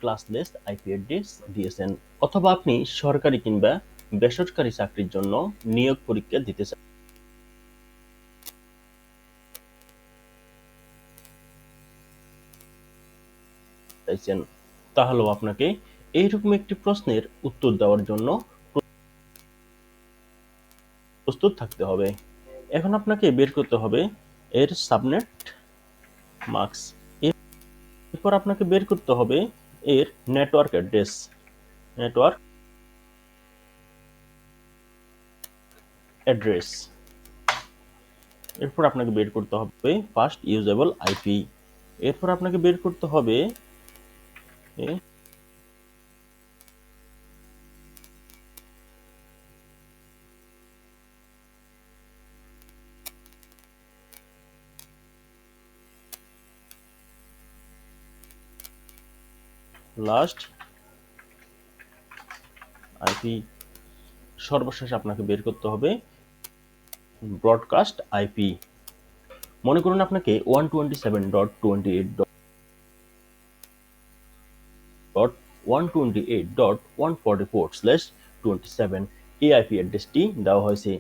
Classless IP address দিয়েছেন, অথবা আপনি সরকারি কিংবা বেসরকারি চাকরির জন্য নিয়োগ পরীক্ষা দিতে চাইছেন, তাহলেও আপনাকে এইরকম একটি প্রশ্নের উত্তর দেওয়ার জন্য প্রস্তুত থাকতে হবে। এখন আপনাকে বের করতে হবে এর সাবনেট মার্কস। এরপর আপনাকে বের করতে হবে এর নেটওয়ার্ক অ্যাড্রেস, নেটওয়ার্ক অ্যাড্রেস। এরপর আপনাকে বের করতে হবে ফার্স্ট ইউজেবল আইপি। এরপর আপনাকে বের করতে হবে লাস্ট আইপি। সর্বশেষ আপনাকে বের করতে হবে ব্রডকাস্ট আইপি। মনে করুন আপনাকে 127.128.144/27 এই আইপি অ্যাড্রেসটি দেওয়া হয়েছে।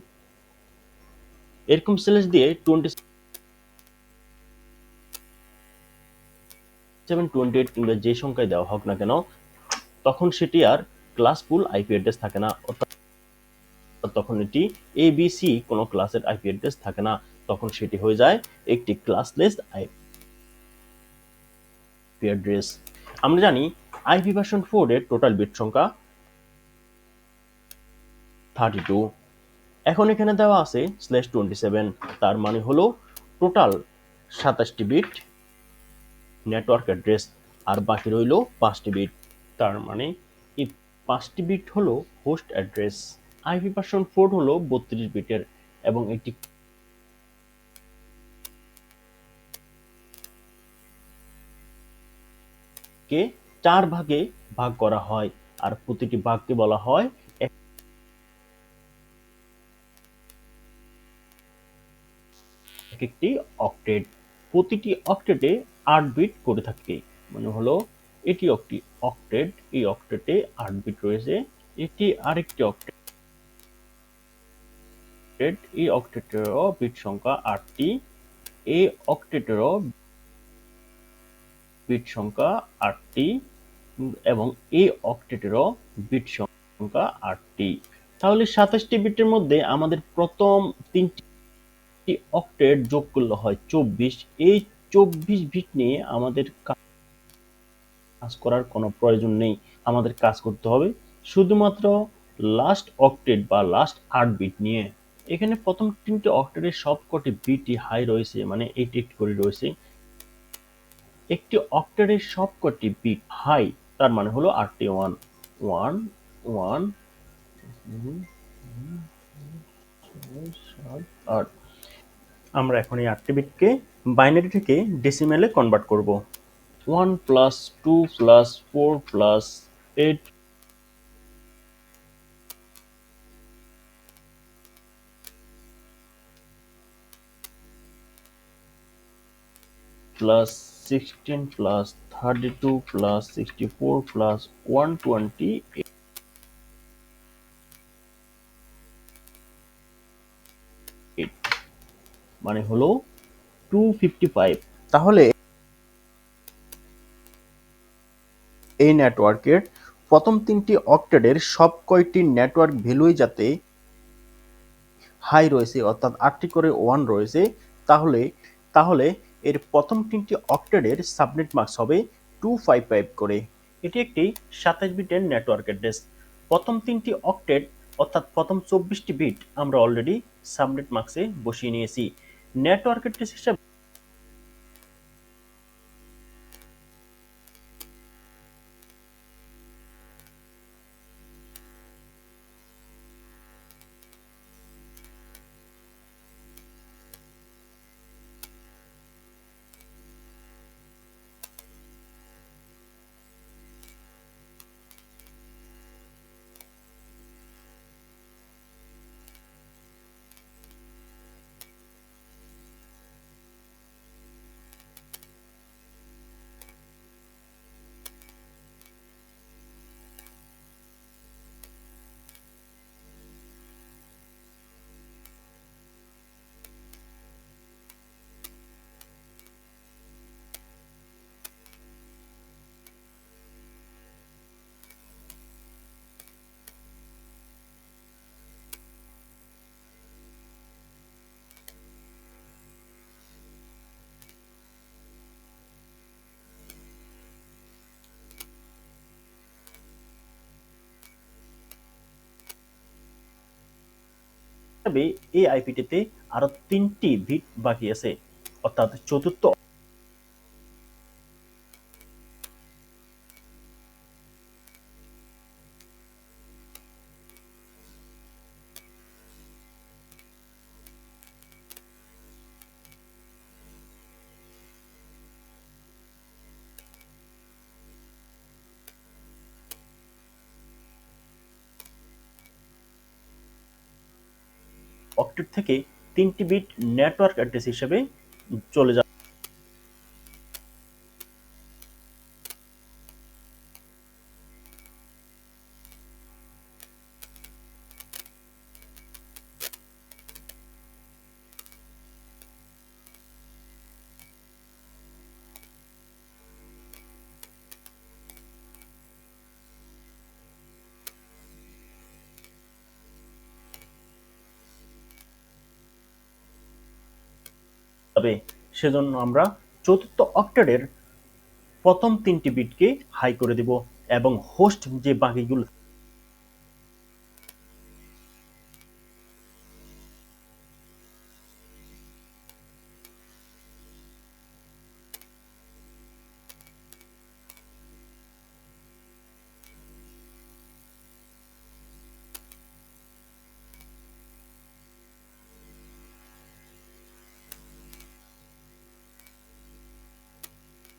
এরকম স্ল্যাশ দিয়ে 2728 কিংবা যে সংখ্যায় দেওয়া হোক না কেন, তখন সেটি আর ক্লাসফুল আইপি অ্যাড্রেস থাকে না, অর্থাৎ তখন এটি এবিসি কোনো ক্লাসের আইপি অ্যাড্রেস থাকে না, তখন সেটি হয়ে যায় একটি ক্লাসলেস আইপি অ্যাড্রেস। আমরা জানি আইপি ভার্সন 4 এর টোটাল বিট সংখ্যা 32। এখন এখানে দেওয়া আছে /27, তার মানে হলো টোটাল 27টি বিট নেটওয়ার্ক অ্যাড্রেস, আর বাকি রইল 5টি বিট। তার মানে এই 5টি বিট হলো হোস্ট অ্যাড্রেস। আইপি ভার্সন 4 হলো 32 বিটের এবং এটি কে 4 ভাগে ভাগ করা হয়, আর প্রতিটি ভাগকে বলা হয় একটি অক্টেট। প্রতিটি অক্টেটে 8 বিট করে থাকে, মানে হলো এটি একটি অক্টেট, এই অক্টেটে 8 বিট রয়েছে। এটি আরেকটি অক্টেট, এই অক্টেটেরও বিট সংখ্যা 8টি, এই অক্টেটেরও বিট সংখ্যা 8টি, এবং এই অক্টেটেরও বিট সংখ্যা 8টি। তাহলে 27টি বিটের মধ্যে আমাদের প্রথম 3টি অক্টেট যোগ করলে হয় 24। এই 24 বিট নিয়ে আমাদের কাজ করার কোনো প্রয়োজন নেই, আমাদের কাজ করতে হবে শুধুমাত্র লাস্ট অক্টেট বা লাস্ট 8 বিট নিয়ে। এখানে প্রথম 3টি অক্টেটের সবকটি বিটই হাই রয়েছে, মানে 88 করে রয়েছে। একটি অক্টেটের সবকটি বিট হাই, তার মানে হলো 8টি 1 1 1 8। আমরা এখন এই 8টি বিটকে বাইনারি থেকে ডেসিমেলে কনভার্ট করব। 1 + 2 + 4 + 8 +16 +32 +64 +128, মানে হলো 255। তাহলে এই নেটওয়ার্কের প্রথম 3টি অক্টেটের সব কয়টি নেটওয়ার্ক ভ্যালুই যাতে হাই রয়েছে, অর্থাৎ 8টি করে 1 রয়েছে, তাহলে তাহলে এর প্রথম 3টি অক্টেটের সাবনেট মার্কস হবে 255 করে। এটি একটি 27 বিটের নেটওয়ার্ক অ্যাড্রেস। প্রথম 3টি অক্টেট অর্থাৎ প্রথম 24টি বিট আমরা অলরেডি সাবনেট মার্কসে বসিয়ে নিয়েছি। নেটওয়ার্ক অ্যাড্রেস হিসাবে তবে এই আইপিটিতে আরো 3টি বিট বাকি আছে, অর্থাৎ চতুর্থ অক্টেট থেকে 3টি বিট নেটওয়ার্ক অ্যাড্রেস হিসেবে চলে যাবে। সেজন্য আমরা চতুর্থ অক্টেটের প্রথম 3টি বিটকে হাই করে দিব এবং হোস্ট যে বাকিগুলো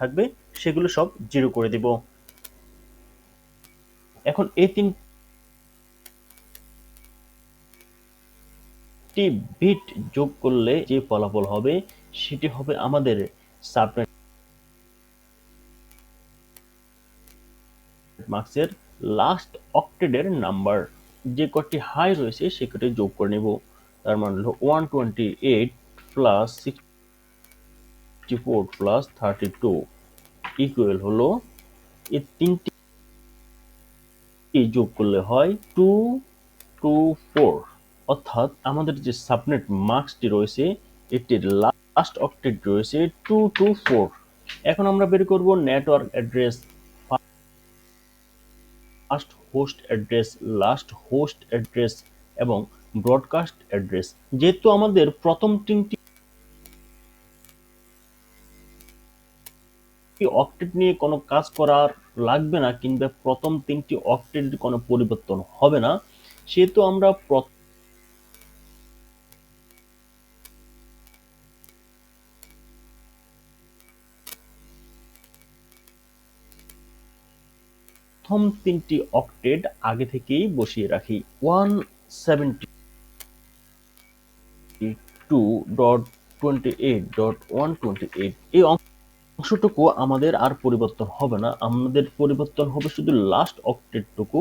থাকবে সেগুলো সব 0 করে দিব। এখন এই 3টি বিট যোগ করলে যে ফলাফল হবে সেটি হবে আমাদের সাবনেট মাস্কের লাস্ট অক্টেটের নাম্বার। যে কটি হাই রয়েছে সে কটি যোগ করে নেব। তার মানে হলো 128 প্লাস 64 প্লাস 32 ইকুয়াল হলো এই 3টি যোগ করলে হয় 224, অর্থাৎ আমাদের যে সাবনেট মাস্কটি রয়েছে এটির লাস্ট অক্টেট রয়েছে 224। এখন আমরা বের করব network address, first host address, last host address এবং ব্রডকাস্ট অ্যাড্রেস। যেহেতু আমাদের প্রথম 3টি অক্টেট নিয়ে কোনো কাজ করার লাগবে না, কিংবা প্রথম 3টি অক্টেটের কোনো পরিবর্তন হবে না, সেহেতু আমরা প্রথম 3টি অক্টেট আগে থেকেই বসিয়ে রাখি। 172.28.128 এই অংশটুকু আমাদের আর পরিবর্তন হবে না, আমাদের পরিবর্তন হবে শুধু লাস্ট অক্টেটটুকু,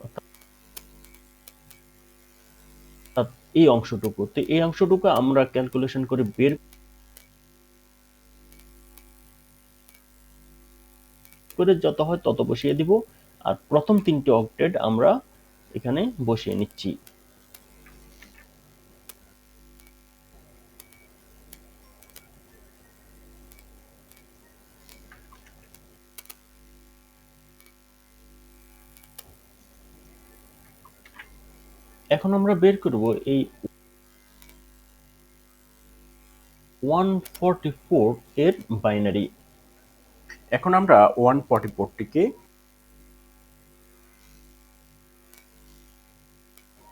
অর্থাৎ এই অংশটুকু। তো এই অংশটুকু আমরা ক্যালকুলেশন করে বের করে যত হয় তত বসিয়ে দিব, আর প্রথম 3টি অক্টেট আমরা এখানে বসিয়ে নিচ্ছি। এখন আমরা বের করব এই 144 এর বাইনারি। এখন আমরা 144টিকে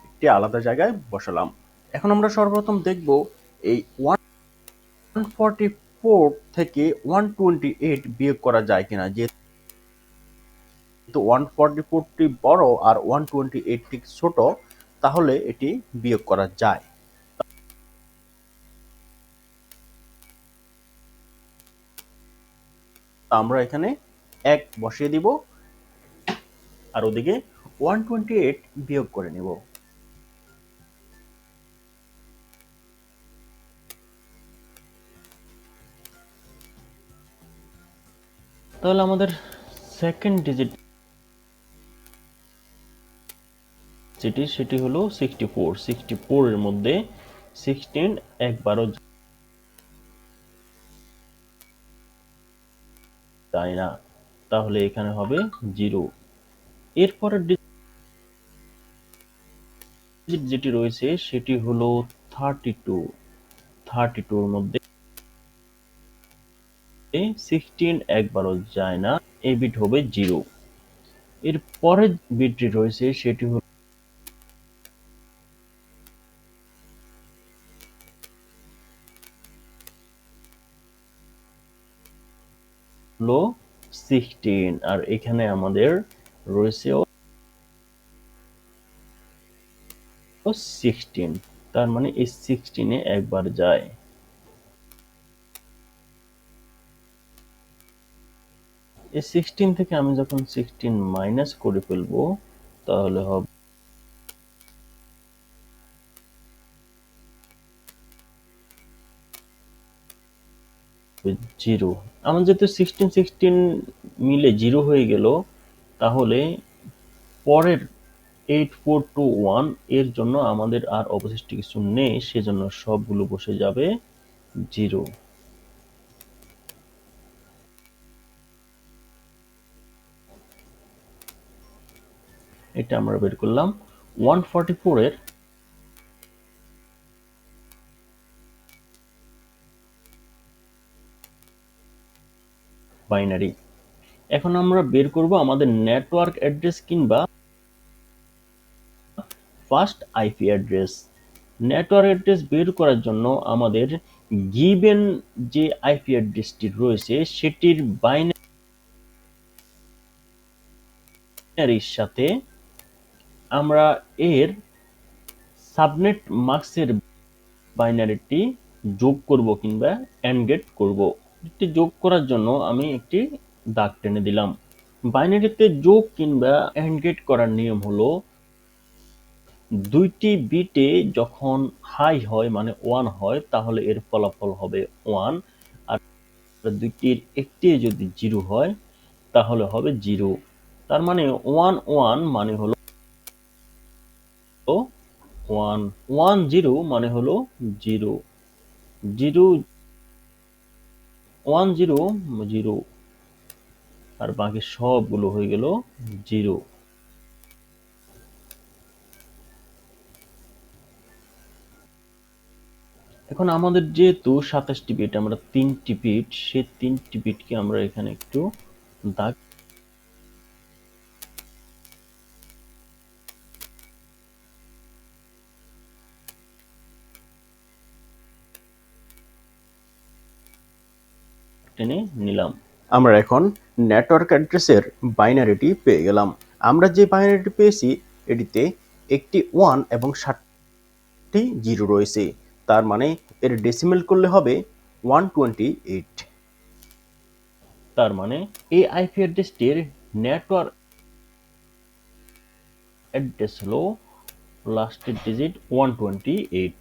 একটি আলাদা জায়গায় বসালাম। এখন আমরা সর্বপ্রথম দেখব এই 144 থেকে 128 বিয়োগ করা যায় কিনা। যেহেতু 144টি বড় আর 128টি ছোট, তাহলে এটি বিয়োগ করা যায়। আমরা এখানে 1 বসিয়ে দিব আর ওদিকে 128 বিয়োগ করে নিব। তাহলে আমাদের সেকেন্ড ডিজিট সেটি হলো 64। 64 এর মধ্যে 16 একবারও যায় না, তাহলে এখানে হবে 0। এরপরের যেটি রয়েছে সেটি হলো 32। 32 এর মধ্যে 16 একবারও যায় না, এই বিট হবে 0। এর পরের বিটটি রয়েছে সেটি হলো 16, আর এখানে আমাদের রয়েছে 16, তার মানে এই 16 একবার যায়। এই 16 থেকে আমি যখন 16 মাইনাস করে ফেলবো তাহলে হবে 0। আমার যেহেতু 16 মিলে 0 হয়ে গেল, তাহলে পরের 8421 এর জন্য আমাদের আর অবশিষ্ট কিছু নেই, সেজন্য সবগুলো বসে যাবে 0। এটা আমরা বের করলাম। 144 এর বাইনারি। এখন আমরা বের করব আমাদের নেটওয়ার্ক অ্যাড্রেস কিংবা first IP address. Network address বের করার জন্য আমাদের গিভেন যে আইপি অ্যাড্রেসটি রয়েছে সেটির বাইনারির সাথে আমরা এর সাবনেট মাস্কের বাইনারিটি যোগ করব কিংবা অ্যান্ড গেট করব। এটি যোগ করার জন্য আমি একটি দাগ টেনে দিলাম। বাইনারিতে যোগ কিংবা অ্যান্ড গেট করার নিয়ম হলো, দুইটি বিটে যখন হাই হয় মানে 1 হয় তাহলে এর ফলাফল হবে 1, আর দুইটির একটি যদি 0 হয় তাহলে হবে 0। তার মানে 1 1 মানে হলো 1, 1 0 মানে হলো 0, 0 1 0 0, আর বাকি সবগুলো হয়ে গেল 0। এখন আমাদের যেহেতু 27টি বিট, আমরা 3টি বিট, সেই 3টি বিটকে আমরা এখানে একটু দাগ টেনে নিলাম। আমরা এখন নেটওয়ার্ক অ্যাড্রেসের বাইনারিটি পেয়ে গেলাম। আমরা যে বাইনারিটি পেয়েছি এটিতে একটি 1 এবং 7টি 0 রয়েছে, তার মানে এর ডেসিমেল করলে হবে 128। তার মানে এই আইপি অ্যাড্রেসটির নেটওয়ার্ক অ্যাড্রেস হলো লাস্টের ডিজিট 128।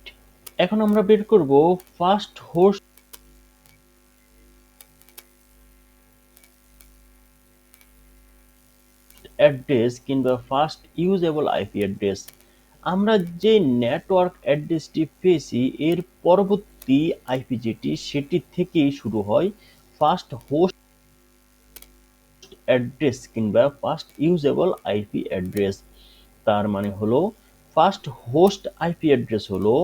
এখন আমরা বের করব ফার্স্ট হোস্ট অ্যাড্রেস কিংবা ফার্স্ট ইউজেবল আইপি অ্যাড্রেস। আমরা যে নেটওয়ার্ক অ্যাড্রেসটি পেয়েছি এর পরবর্তী আইপি যেটি সেটি থেকেই শুরু হয় ফার্স্ট হোস্ট অ্যাড্রেস কিংবা ফার্স্ট ইউজেবল আইপি অ্যাড্রেস। তার মানে হলো ফার্স্ট হোস্ট আইপি অ্যাড্রেস হলো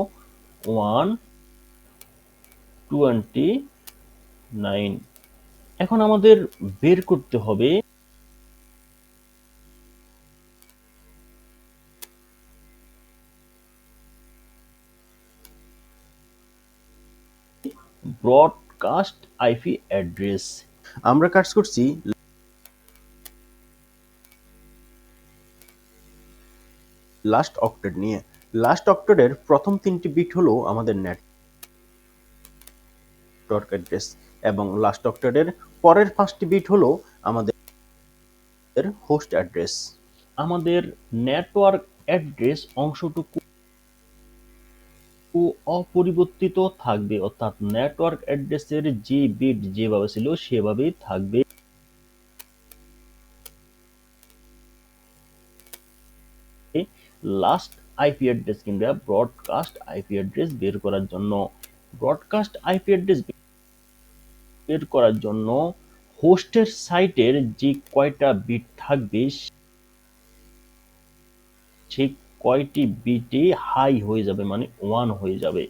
129। এখন আমাদের বের করতে হবে ব্রডকাস্ট আইপি অ্যাড্রেস। আমরা কাজ করছি লাস্ট অক্টেট নিয়ে। লাস্ট অক্টেটের প্রথম 3টি বিট হলো আমাদের নেটওয়ার্ক অ্যাড্রেস, এবং লাস্ট অক্টেটের পরের 5টি বিট হলো আমাদের হোস্ট অ্যাড্রেস। আমাদের নেটওয়ার্ক অ্যাড্রেস অংশটুকু অপরিবর্তিত থাকবে, অর্থাৎ নেটওয়ার্ক অ্যাড্রেসের যে বিট যেভাবে ছিল সেভাবেই থাকবে। লাস্ট আইপি অ্যাড্রেস কিংবা ব্রডকাস্ট আইপি অ্যাড্রেস বের করার জন্য, ব্রডকাস্ট আইপি অ্যাড্রেস বের করার জন্য হোস্টের সাইটের যে কয়টা বিট থাকবে সেই কয়টি বিটে হাই হয়ে যাবে, মানে 1 হয়ে যাবে।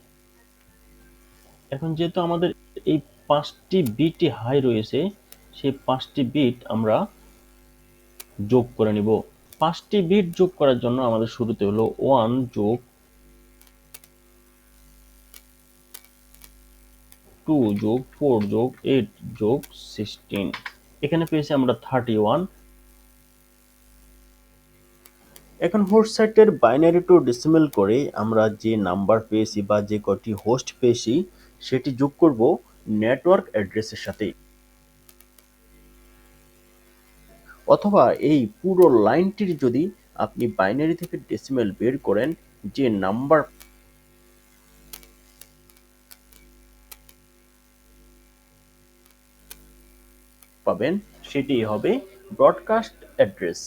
এখন যেহেতু আমাদের এই 5টি বিট হাই রয়েছে, সেই 5টি বিট আমরা যোগ করে নিব। 5টি বিট যোগ করার জন্য আমাদের শুরুতে হলো 1 যোগ 2 যোগ 4 যোগ 8 যোগ 16, এখানে পেয়েছি আমরা 31। এখন হোস্ট সাইটের বাইনারি টু ডেসিমেল করে আমরা যে নাম্বার পেয়েছি বা যে কটি হোস্ট পেয়েছি সেটি যোগ করব নেটওয়ার্ক অ্যাড্রেসের সাথে, অথবা এই পুরো লাইনটির যদি আপনি বাইনারি থেকে ডেসিমেল বের করেন, যে নাম্বার পাবেন সেটি হবে ব্রডকাস্ট অ্যাড্রেস।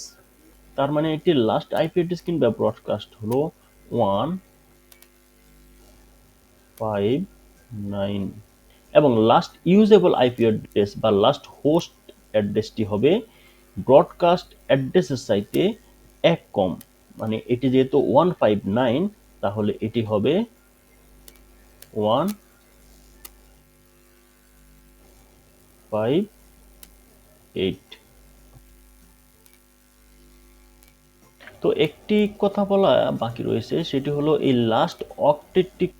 তার মানে এটির লাস্ট আইপি অ্যাড্রেস কিংবা ব্রডকাস্ট হলো 159 এবং লাস্ট ইউজেবল আইপি অ্যাড্রেস বা লাস্ট হোস্ট অ্যাড্রেসটি হবে ব্রডকাস্ট অ্যাড্রেসের চাইতে 1 কম, মানে এটি যেহেতু 159 তাহলে এটি হবে 158। তো একটি কথা বলা বাকি রয়েছে, সেটি হলো এই লাস্ট অক্টেটটিকে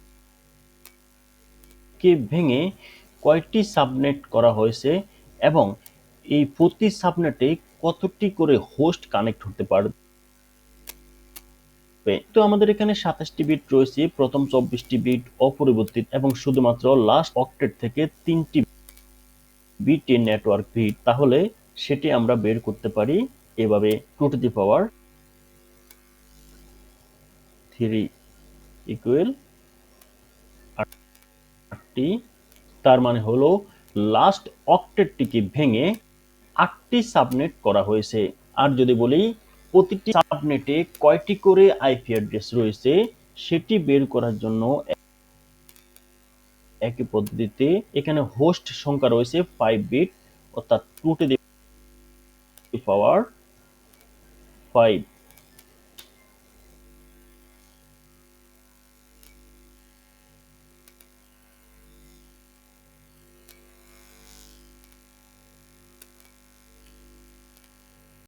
ভেঙে কয়টি সাবনেট করা হয়েছে এবং এই প্রতি সাবনেটে কতটি করে হোস্ট কানেক্ট হতে পারবে। তো আমাদের এখানে 27টি বিট রয়েছে, প্রথম 24টি বিট অপরিবর্তিত এবং শুধুমাত্র লাস্ট অক্টেট থেকে 3টি বিট নেটওয়ার্ক বিট, তাহলে সেটি আমরা বের করতে পারি এভাবে 2 টু দি পাওয়ার 3 ইকুয়াল 8টি। তার মানে হলো লাস্ট অক্টেটটিকে ভেঙে 8টি সাবনেট করা হয়েছে। আর যদি বলি প্রতিটি সাবনেটে কয়টি করে আইপি অ্যাড্রেস রয়েছে সেটি বের করার জন্য একই পদ্ধতিতে এখানে হোস্ট সংখ্যা রয়েছে 5 বিট, অর্থাৎ 2 টু দি পাওয়ার 5